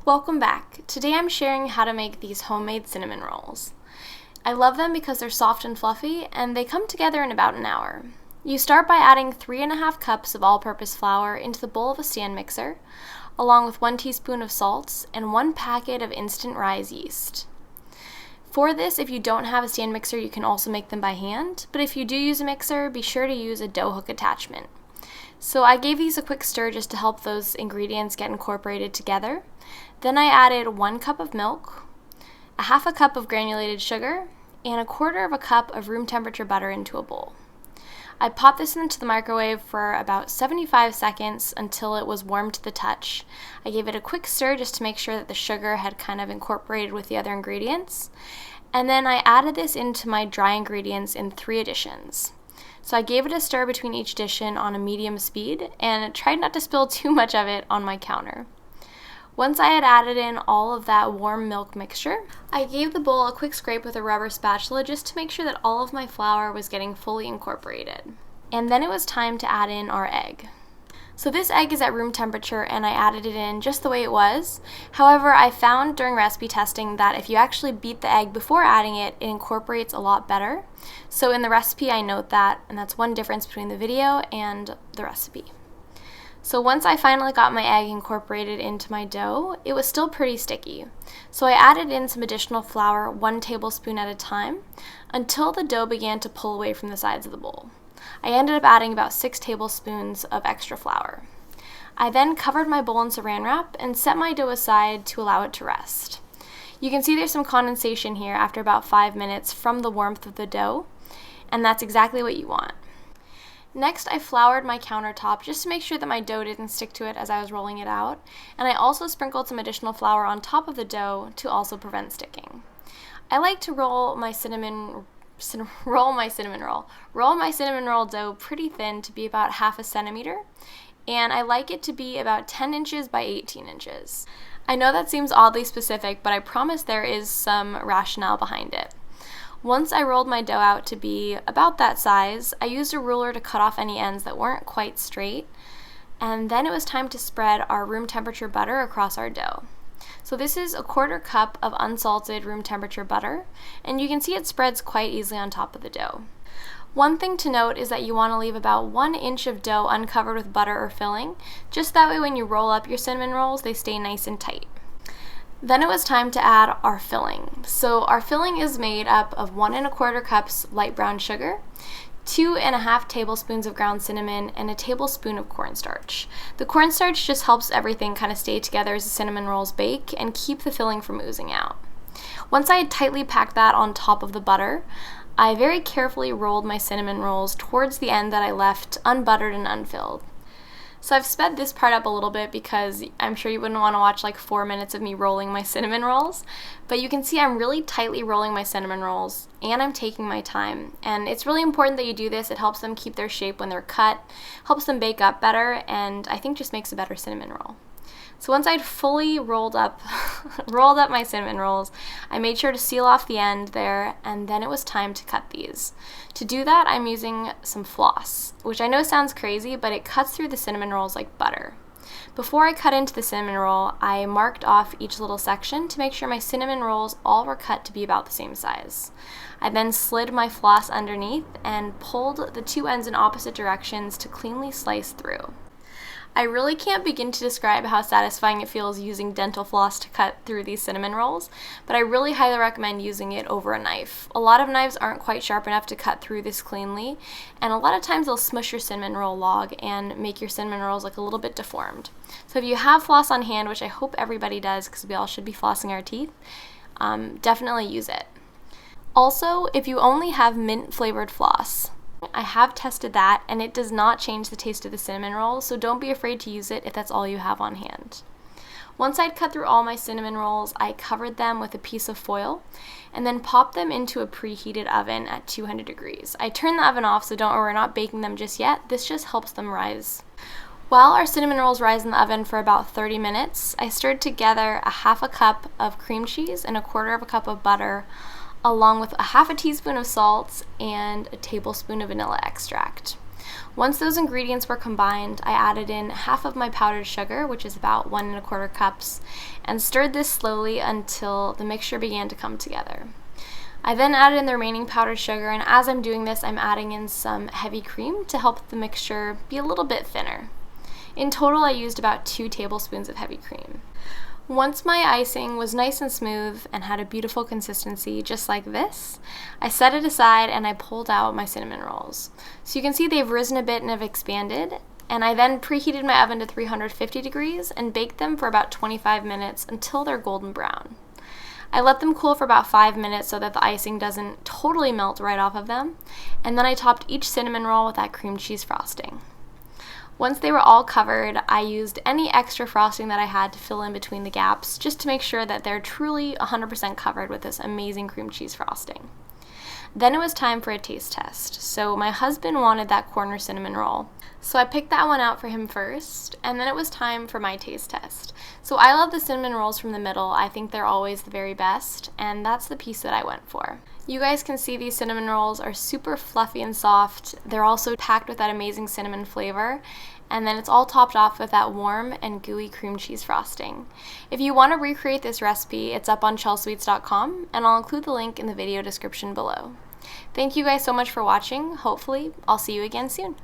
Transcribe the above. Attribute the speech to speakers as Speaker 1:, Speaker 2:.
Speaker 1: Welcome back. Today I'm sharing how to make these homemade cinnamon rolls. I love them because they're soft and fluffy, and they come together in about an hour. You start by adding 3½ cups of all-purpose flour into the bowl of a stand mixer, along with 1 teaspoon of salt and 1 packet of instant rise yeast. For this, if you don't have a stand mixer, you can also make them by hand, but if you do use a mixer, be sure to use a dough hook attachment. So I gave these a quick stir just to help those ingredients get incorporated together. Then I added 1 cup of milk, a 1/2 cup of granulated sugar, and 1/4 cup of room temperature butter into a bowl. I popped this into the microwave for about 75 seconds until it was warm to the touch. I gave it a quick stir just to make sure that the sugar had kind of incorporated with the other ingredients. And then I added this into my dry ingredients in 3 additions. So I gave it a stir between each addition on a medium speed and tried not to spill too much of it on my counter. Once I had added in all of that warm milk mixture, I gave the bowl a quick scrape with a rubber spatula just to make sure that all of my flour was getting fully incorporated. And then it was time to add in our egg. So this egg is at room temperature and I added it in just the way it was. However, I found during recipe testing that if you actually beat the egg before adding it, it incorporates a lot better. So in the recipe I note that, and that's one difference between the video and the recipe. So once I finally got my egg incorporated into my dough, it was still pretty sticky. So I added in some additional flour 1 tablespoon at a time until the dough began to pull away from the sides of the bowl. I ended up adding about 6 tablespoons of extra flour. I then covered my bowl in saran wrap and set my dough aside to allow it to rest. You can see there's some condensation here after about 5 minutes from the warmth of the dough, and that's exactly what you want. Next, I floured my countertop just to make sure that my dough didn't stick to it as I was rolling it out, and I also sprinkled some additional flour on top of the dough to also prevent sticking. I like to roll my cinnamon roll dough pretty thin to be about 1/2 centimeter, and I like it to be about 10 inches by 18 inches. I know that seems oddly specific, but I promise there is some rationale behind it. Once I rolled my dough out to be about that size, I used a ruler to cut off any ends that weren't quite straight, and then it was time to spread our room temperature butter across our dough. So this is 1/4 cup of unsalted room temperature butter, and you can see it spreads quite easily on top of the dough. One thing to note is that you want to leave about 1 inch of dough uncovered with butter or filling, just that way when you roll up your cinnamon rolls, they stay nice and tight. Then it was time to add our filling. So our filling is made up of 1¼ cups light brown sugar, 2½ tablespoons of ground cinnamon, and a tablespoon of cornstarch. The cornstarch just helps everything kind of stay together as the cinnamon rolls bake and keep the filling from oozing out. Once I had tightly packed that on top of the butter, I very carefully rolled my cinnamon rolls towards the end that I left unbuttered and unfilled. So I've sped this part up a little bit because I'm sure you wouldn't want to watch like 4 minutes of me rolling my cinnamon rolls, but you can see I'm really tightly rolling my cinnamon rolls and I'm taking my time. And it's really important that you do this. It helps them keep their shape when they're cut, helps them bake up better, and I think just makes a better cinnamon roll. So once I'd fully rolled up my cinnamon rolls, I made sure to seal off the end there, and then it was time to cut these. To do that, I'm using some floss, which I know sounds crazy, but it cuts through the cinnamon rolls like butter. Before I cut into the cinnamon roll, I marked off each little section to make sure my cinnamon rolls all were cut to be about the same size. I then slid my floss underneath and pulled the 2 ends in opposite directions to cleanly slice through. I really can't begin to describe how satisfying it feels using dental floss to cut through these cinnamon rolls, but I really highly recommend using it over a knife. A lot of knives aren't quite sharp enough to cut through this cleanly, and a lot of times they'll smush your cinnamon roll log and make your cinnamon rolls look a little bit deformed. So if you have floss on hand, which I hope everybody does because we all should be flossing our teeth, definitely use it. Also, if you only have mint flavored floss, I have tested that, and it does not change the taste of the cinnamon roll, so don't be afraid to use it if that's all you have on hand. Once I'd cut through all my cinnamon rolls, I covered them with a piece of foil and then popped them into a preheated oven at 200 degrees. I turned the oven off, so don't worry, we're not baking them just yet. This just helps them rise. While our cinnamon rolls rise in the oven for about 30 minutes, I stirred together a 1/2 cup of cream cheese and 1/4 cup of butter, along with a 1/2 teaspoon of salt and a tablespoon of vanilla extract. Once those ingredients were combined, I added in half of my powdered sugar, which is about 1¼ cups, and stirred this slowly until the mixture began to come together. I then added in the remaining powdered sugar, and as I'm doing this, I'm adding in some heavy cream to help the mixture be a little bit thinner. In total, I used about 2 tablespoons of heavy cream. Once my icing was nice and smooth and had a beautiful consistency, just like this, I set it aside and I pulled out my cinnamon rolls. So you can see they've risen a bit and have expanded, and I then preheated my oven to 350 degrees and baked them for about 25 minutes until they're golden brown. I let them cool for about 5 minutes so that the icing doesn't totally melt right off of them, and then I topped each cinnamon roll with that cream cheese frosting. Once they were all covered, I used any extra frosting that I had to fill in between the gaps, just to make sure that they're truly 100% covered with this amazing cream cheese frosting. Then it was time for a taste test. So my husband wanted that corner cinnamon roll, so I picked that one out for him first, and then it was time for my taste test. So I love the cinnamon rolls from the middle. I think they're always the very best, and that's the piece that I went for. You guys can see these cinnamon rolls are super fluffy and soft. They're also packed with that amazing cinnamon flavor, and then it's all topped off with that warm and gooey cream cheese frosting. If you want to recreate this recipe, it's up on Chelsweets.com, and I'll include the link in the video description below. Thank you guys so much for watching. Hopefully, I'll see you again soon.